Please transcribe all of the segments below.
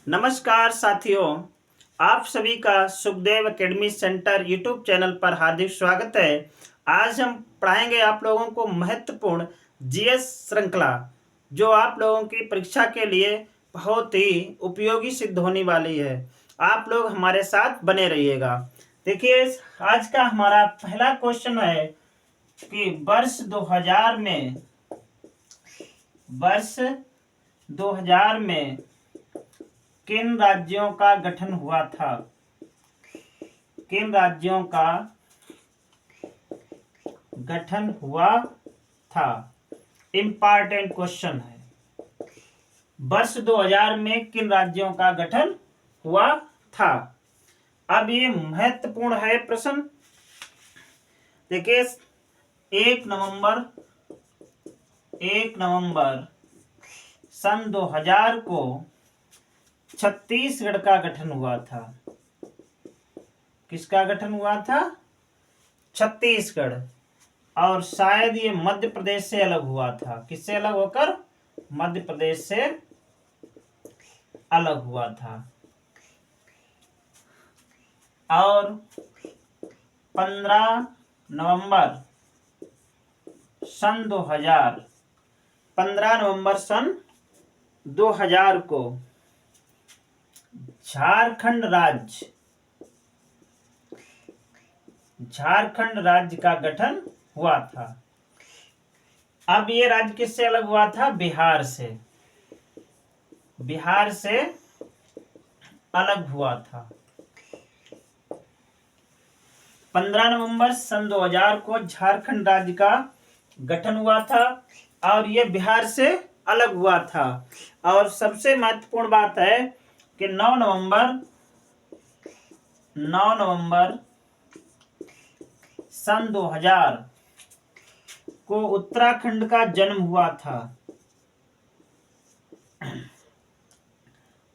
नमस्कार साथियों, आप सभी का Sukhdev academy centre YouTube channel पर हार्दिक स्वागत है। आज हम पढ़ाएंगे आप लोगों को महत्वपूर्ण जीएस श्रृंखला, जो आप लोगों की परीक्षा के लिए बहुत ही उपयोगी सिद्ध होने वाली है। आप लोग हमारे साथ बने रहिएगा। देखिए, आज का हमारा पहला क्वेश्चन है कि वर्ष 2000 में किन राज्यों का गठन हुआ था? किन राज्यों का गठन हुआ था? इंपॉर्टेंट क्वेश्चन है। वर्ष 2000 में किन राज्यों का गठन हुआ था? अब ये महत्वपूर्ण है प्रश्न। देखिए, 1 नवंबर सन 2000 को छत्तीसगढ़ का गठन हुआ था। किसका गठन हुआ था? छत्तीसगढ़। और शायद ये मध्य प्रदेश से अलग हुआ था। किससे अलग होकर? मध्य प्रदेश से अलग हुआ था। और 15 नवंबर सन 2000 को झारखंड राज्य का गठन हुआ था। अब ये राज्य किससे अलग हुआ था? बिहार से अलग हुआ था। 15 नवंबर सन 2000 को झारखंड राज्य का गठन हुआ था और ये बिहार से अलग हुआ था। और सबसे महत्वपूर्ण बात है कि 9 नवंबर सन 2000 को उत्तराखंड का जन्म हुआ था।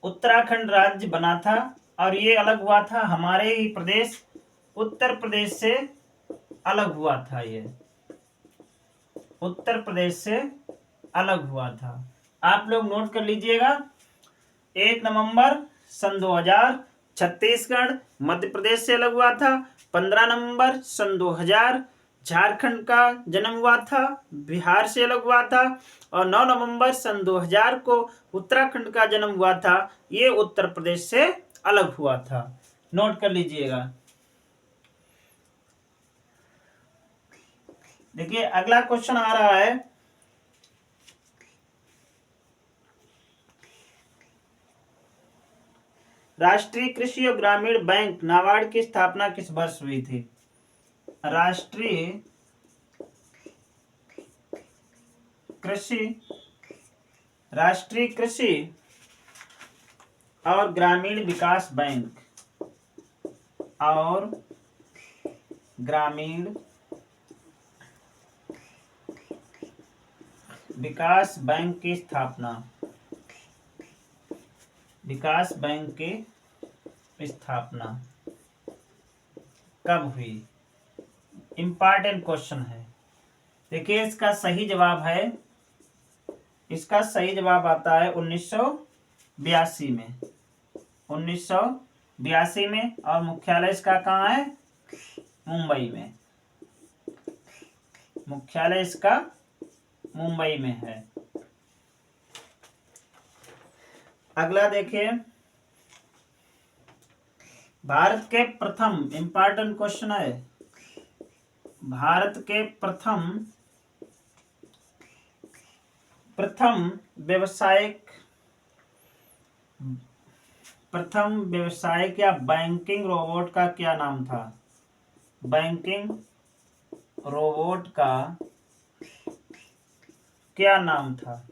उत्तराखंड राज्य बना था और ये अलग हुआ था हमारे ही प्रदेश उत्तर प्रदेश से अलग हुआ था। ये उत्तर प्रदेश से अलग हुआ था। आप लोग नोट कर लीजिएगा। 1 नवंबर सन 2000 छत्तीसगढ़ मध्य प्रदेश से अलग हुआ था। 15 नवंबर सन 2000 झारखंड का जन्म हुआ था, बिहार से अलग हुआ था। और 9 नवंबर सन 2000 को उत्तराखंड का जन्म हुआ था, ये उत्तर प्रदेश से अलग हुआ था। नोट कर लीजिएगा। देखिए, अगला क्वेश्चन आ रहा है। राष्ट्रीय कृषि और ग्रामीण बैंक नाबार्ड की स्थापना किस वर्ष हुई थी? राष्ट्रीय कृषि और ग्रामीण विकास बैंक की स्थापना कब हुई? इंपॉर्टेंट क्वेश्चन है। देखिए, इसका सही जवाब आता है 1982 में। 1982 में। और मुख्यालय इसका कहाँ है? मुंबई में। मुख्यालय इसका मुंबई में है। अगला देखिए, भारत के प्रथम, इंपॉर्टेंट क्वेश्चन है, भारत के प्रथम व्यावसायिक या बैंकिंग रोबोट का क्या नाम था? बैंकिंग रोबोट का क्या नाम था?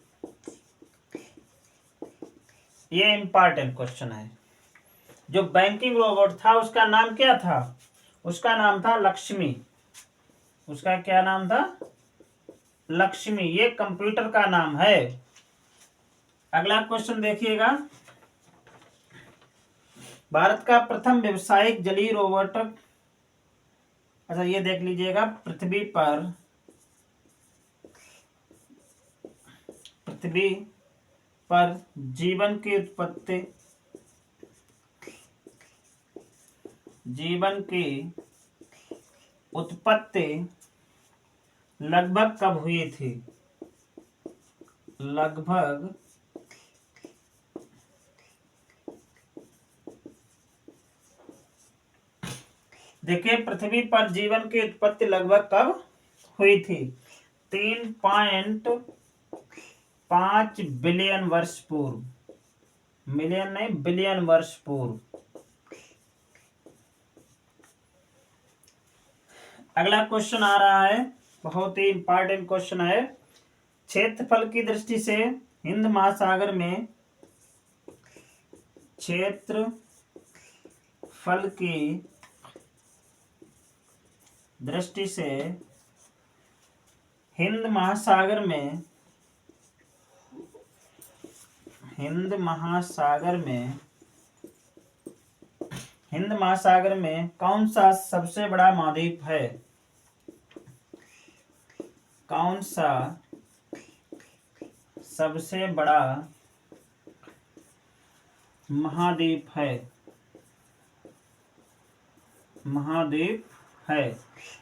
ये इंपॉर्टेंट क्वेश्चन है। जो बैंकिंग रोबोट था उसका नाम क्या था? उसका नाम था लक्ष्मी। उसका क्या नाम था? लक्ष्मी। ये कंप्यूटर का नाम है। अगला क्वेश्चन देखिएगा। भारत का प्रथम व्यावसायिक जलीय रोबोट, अच्छा ये देख लीजिएगा, पृथ्वी पर जीवन की उत्पत्ति जीवन की उत्पत्ति लगभग कब हुई थी? लगभग देखिए, पृथ्वी पर जीवन की उत्पत्ति लगभग कब हुई थी? 3.5 बिलियन वर्ष पूर्व। मिलियन नहीं, बिलियन वर्ष पूर्व। अगला क्वेश्चन आ रहा है, बहुत ही इंपॉर्टेंट क्वेश्चन है। क्षेत्रफल की दृष्टि से हिंद महासागर में क्षेत्रफल की दृष्टि से हिंद महासागर में कौन सा सबसे बड़ा महाद्वीप है? कौन सा सबसे बड़ा महाद्वीप है?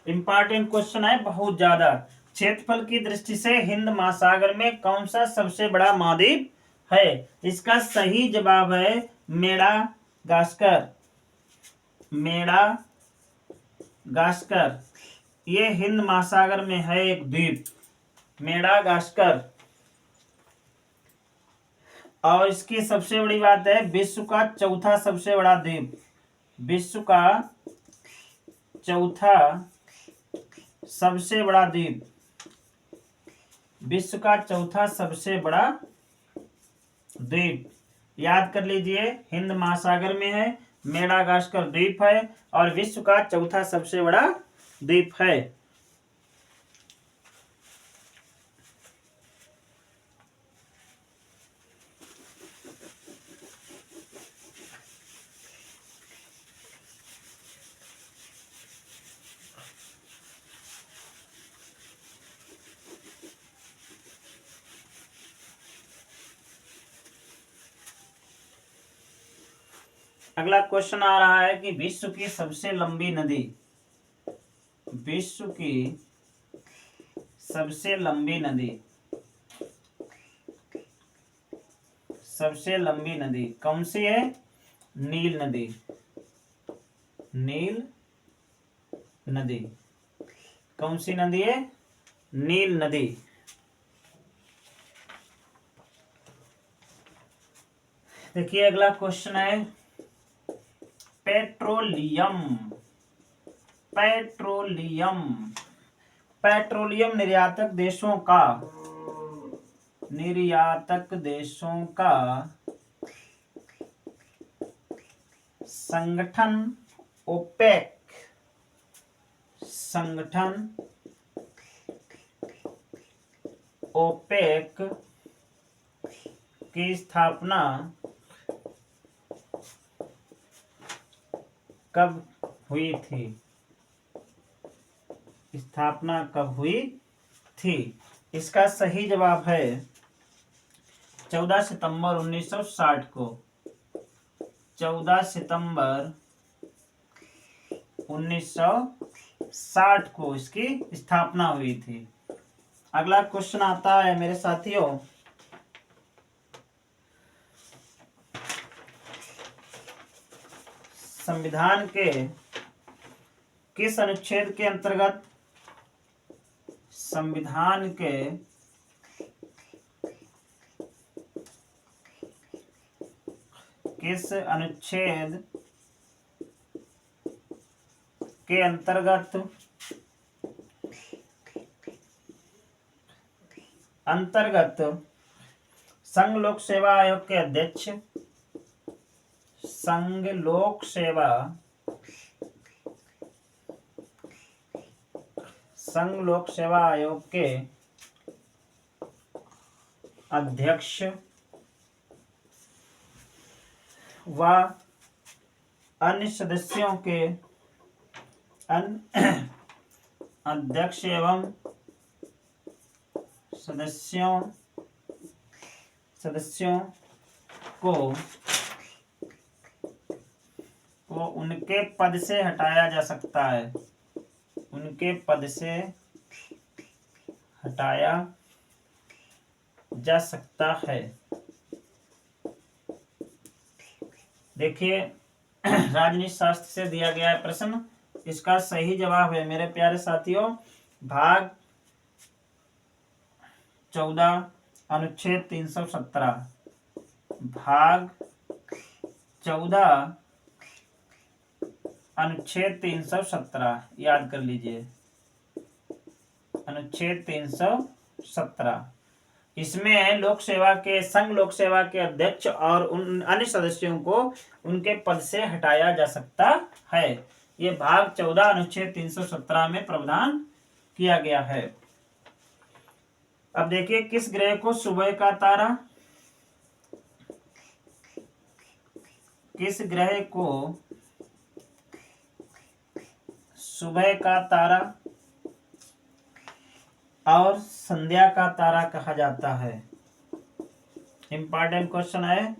इंपॉर्टेंट क्वेश्चन है बहुत ज्यादा। क्षेत्रफल की दृष्टि से हिंद महासागर में कौन सा सबसे बड़ा महाद्वीप है? इसका सही जवाब है मेडागास्कर। ये हिंद महासागर में है एक द्वीप, मेडागास्कर। और इसकी सबसे बड़ी बात है, विश्व का चौथा सबसे बड़ा द्वीप। विश्व का चौथा सबसे बड़ा द्वीप। विश्व का चौथा सबसे बड़ा द्वीप याद कर लीजिए, हिंद महासागर में है, मेडागास्कर द्वीप है और विश्व का चौथा सबसे बड़ा द्वीप है। अगला क्वेश्चन आ रहा है कि विश्व की सबसे लंबी नदी, विश्व की सबसे लंबी नदी कौन सी है? नील नदी। नील नदी कौन सी नदी है? नील नदी। देखिए अगला क्वेश्चन है, पेट्रोलियम निर्यातक देशों का संगठन ओपेक की स्थापना कब हुई थी? इसका सही जवाब है 14 सितंबर 1960 को। 14 सितंबर 1960 को इसकी स्थापना हुई थी। अगला क्वेश्चन आता है मेरे साथियों, संविधान के किस अनुच्छेद के अंतर्गत संघ लोक सेवा आयोग के अध्यक्ष, संघ लोक सेवा आयोग के अध्यक्ष व अन्य सदस्यों के अध्यक्ष एवं सदस्यों को को उनके पद से हटाया जा सकता है, उनके पद से हटाया जा सकता है। देखिए राजनीति शास्त्र से दिया गया है प्रश्न, इसका सही जवाब है मेरे प्यारे साथियों भाग 14 अनुच्छेद 317, भाग 14 अनुच्छेद 317 याद कर लीजिए, अनुच्छेद 317। इसमें लोक सेवा के संघ लोक सेवा के अध्यक्ष और उन अन्य सदस्यों को उनके पद से हटाया जा सकता है। ये भाग 14 अनुच्छेद 317 में प्रावधान किया गया है। अब देखिए किस ग्रह को सुबह का तारा, किस ग्रह को सुबह का तारा और संध्या का तारा कहा जाता है। इंपॉर्टेंट क्वेश्चन है।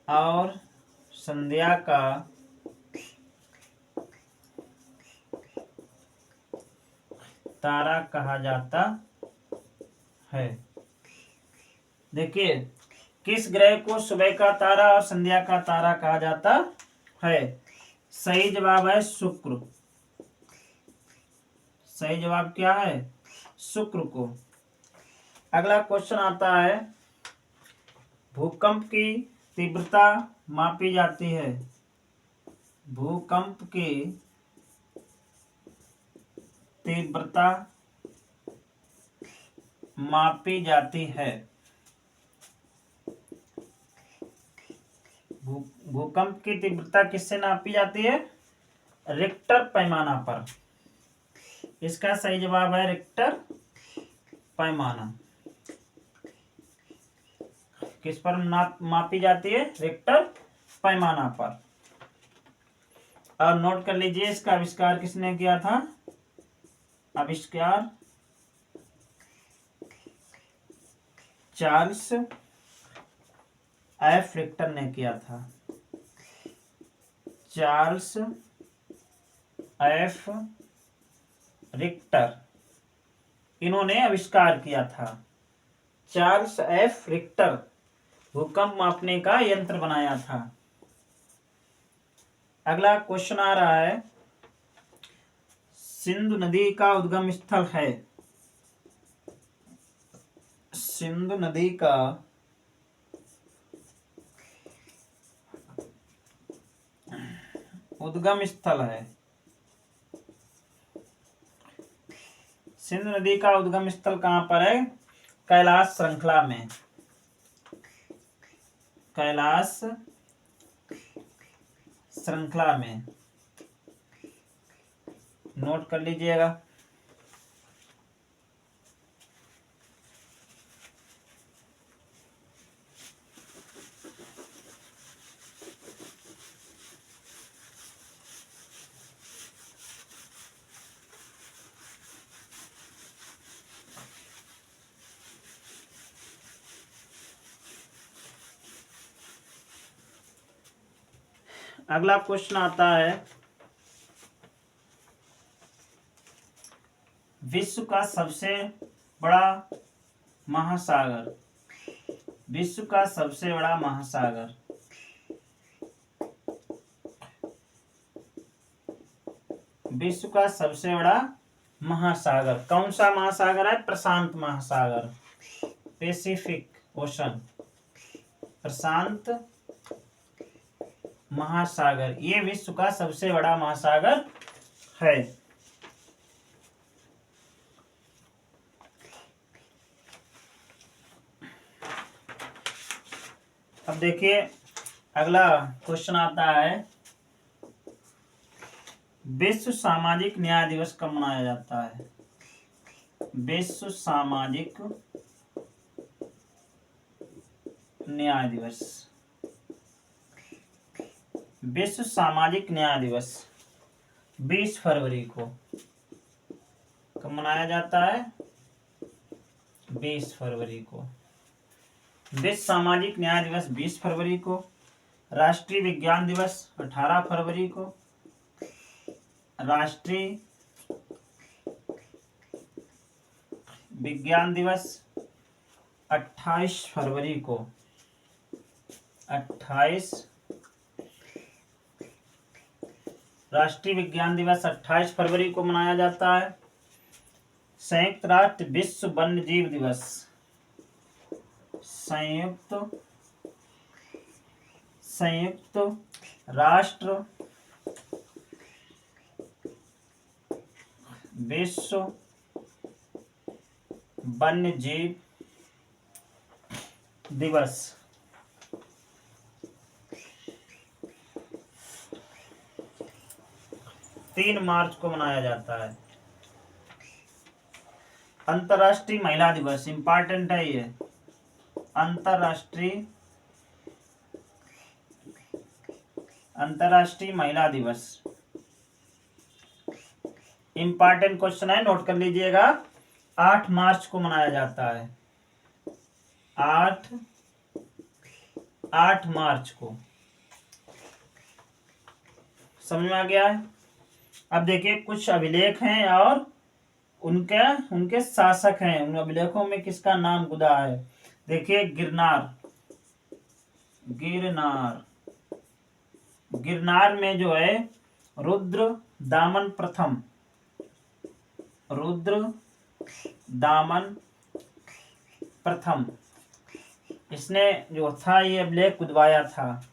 और संध्या का तारा कहा जाता है। देखिए किस ग्रह को सुबह का तारा और संध्या का तारा कहा जाता है? सही जवाब है शुक्र। सही जवाब क्या है? शुक्र को। अगला क्वेश्चन आता है, भूकंप की तीव्रता मापी जाती है, भूकंप की तीव्रता मापी जाती है, भूकंप की तीव्रता किससे नापी जाती है? रिक्टर पैमाना पर। इसका सही जवाब है रिक्टर पैमाना। किस पर मापी जाती है? रिक्टर पैमाना पर। और नोट कर लीजिए इसका आविष्कार किसने किया था? आविष्कार चार्ल्स एफ रिक्टर ने किया था। चार्ल्स एफ रिक्टर, इन्होंने आविष्कार किया था। चार्ल्स एफ रिक्टर भूकंप मापने का यंत्र बनाया था। अगला क्वेश्चन आ रहा है, सिंधु नदी का उद्गम स्थल है, सिंधु नदी का उद्गम स्थल है, सिंधु नदी का उद्गम स्थल कहां पर है? कैलाश श्रृंखला में, कैलाश श्रृंखला में। नोट कर लीजिएगा। अगला क्वेश्चन आता है, विश्व का सबसे बड़ा महासागर, विश्व का सबसे बड़ा महासागर, विश्व का सबसे बड़ा महासागर कौन सा महासागर है? प्रशांत महासागर, पैसिफिक ओशन, प्रशांत महासागर, ये विश्व का सबसे बड़ा महासागर है। अब देखिए अगला क्वेश्चन आता है, विश्व सामाजिक न्याय दिवस कब मनाया जाता है? विश्व सामाजिक न्याय दिवस, विश्व सामाजिक न्याय दिवस 20 फरवरी को कब मनाया जाता है? 20 फरवरी को। विश्व सामाजिक न्याय दिवस 20 फरवरी को। राष्ट्रीय विज्ञान दिवस 18 फरवरी को। राष्ट्रीय विज्ञान दिवस 28 फरवरी को। 28 राष्ट्रीय विज्ञान दिवस 28 फरवरी को मनाया जाता है। संयुक्त राष्ट्र विश्व वन्य जीव दिवस। संयुक्त राष्ट्र विश्व वन्य जीव दिवस 3 मार्च को मनाया जाता है। अंतर्राष्ट्रीय महिला दिवस, इंपॉर्टेंट है ये। अंतर्राष्ट्रीय महिला दिवस इंपॉर्टेंट क्वेश्चन है, नोट कर लीजिएगा। 8 मार्च को मनाया जाता है। 8 मार्च को। समझ में आ गया है। अब देखिए कुछ अभिलेख हैं और उनके शासक हैं। उन अभिलेखों में किसका नाम गुदा है। देखिए गिरनार में जो है रुद्र दामन प्रथम इसने जो था ये अभिलेख खुदवाया था।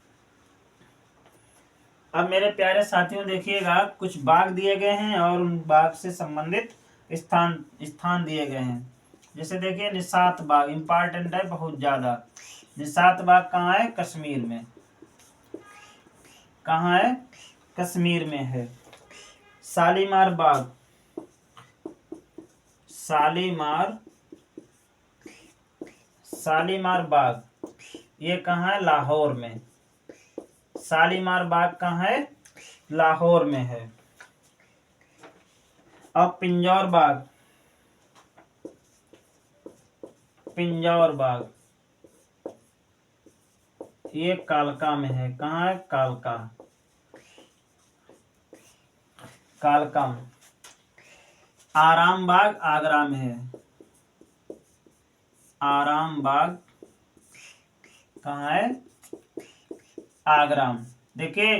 अब मेरे प्यारे साथियों देखिएगा, कुछ बाग दिए गए हैं और उन बाग से संबंधित स्थान दिए गए हैं। जैसे देखिए निशात बाग, इंपॉर्टेंट है बहुत ज्यादा। निशात बाग कहाँ है? कश्मीर में। कहाँ है? कश्मीर में है। शालीमार बाग ये कहाँ है? लाहौर में। शालीमार बाग कहाँ है? लाहौर में है। अब पिंजौर बाग ये कालका में है। कहाँ है? कालका में। आराम बाग आगरा में है। आराम बाग कहाँ है? आगरा में। देखिए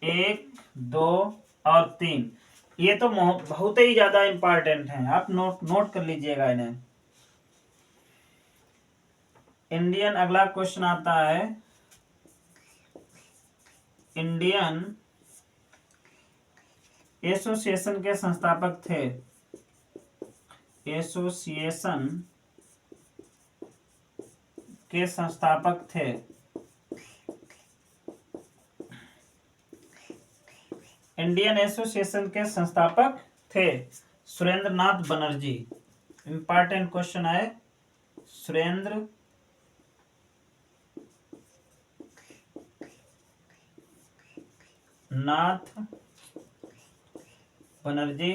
1, 2 और 3 ये तो बहुत ही ज्यादा इंपॉर्टेंट हैं। आप नोट कर लीजिएगा इन्हें। अगला क्वेश्चन आता है, इंडियन एसोसिएशन के संस्थापक थे। इंडियन एसोसिएशन के संस्थापक थे सुरेंद्र नाथ बनर्जी। इंपॉर्टेंट क्वेश्चन है। सुरेंद्र नाथ बनर्जी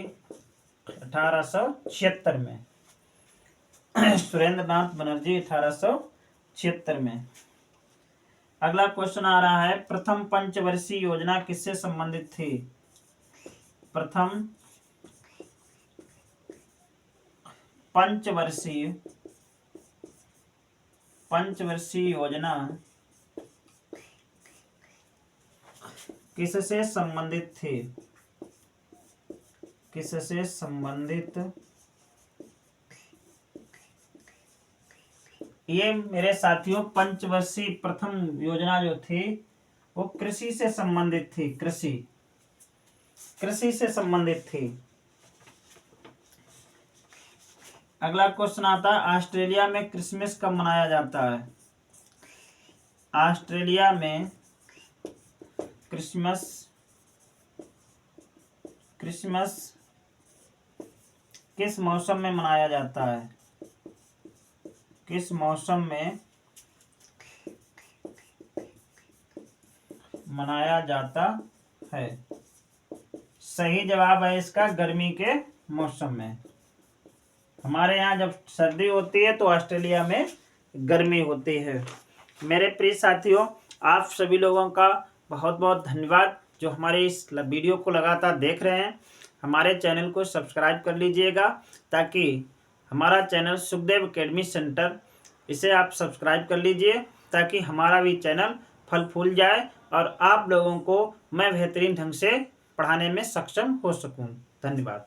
1876 में। सुरेंद्र नाथ बनर्जी 1876 में। अगला क्वेश्चन आ रहा है, प्रथम पंचवर्षीय योजना किससे संबंधित थी? प्रथम पंचवर्षीय योजना किससे संबंधित थी? ये मेरे साथियों पंचवर्षीय प्रथम योजना जो थी वो कृषि से संबंधित थी। कृषि से संबंधित थी। अगला क्वेश्चन आता है, ऑस्ट्रेलिया में क्रिसमस कब मनाया जाता है? ऑस्ट्रेलिया में क्रिसमस किस मौसम में मनाया जाता है? किस मौसम में मनाया जाता है? सही जवाब है इसका गर्मी के मौसम में। हमारे यहाँ जब सर्दी होती है तो ऑस्ट्रेलिया में गर्मी होती है। मेरे प्रिय साथियों, आप सभी लोगों का बहुत बहुत धन्यवाद जो हमारे इस वीडियो को लगातार देख रहे हैं। हमारे चैनल को सब्सक्राइब कर लीजिएगा ताकि हमारा चैनल सुखदेव एकेडमी सेंटर, इसे आप सब्सक्राइब कर लीजिए ताकि हमारा भी चैनल फल फूल जाए और आप लोगों को मैं बेहतरीन ढंग से पढ़ाने में सक्षम हो सकूं। धन्यवाद।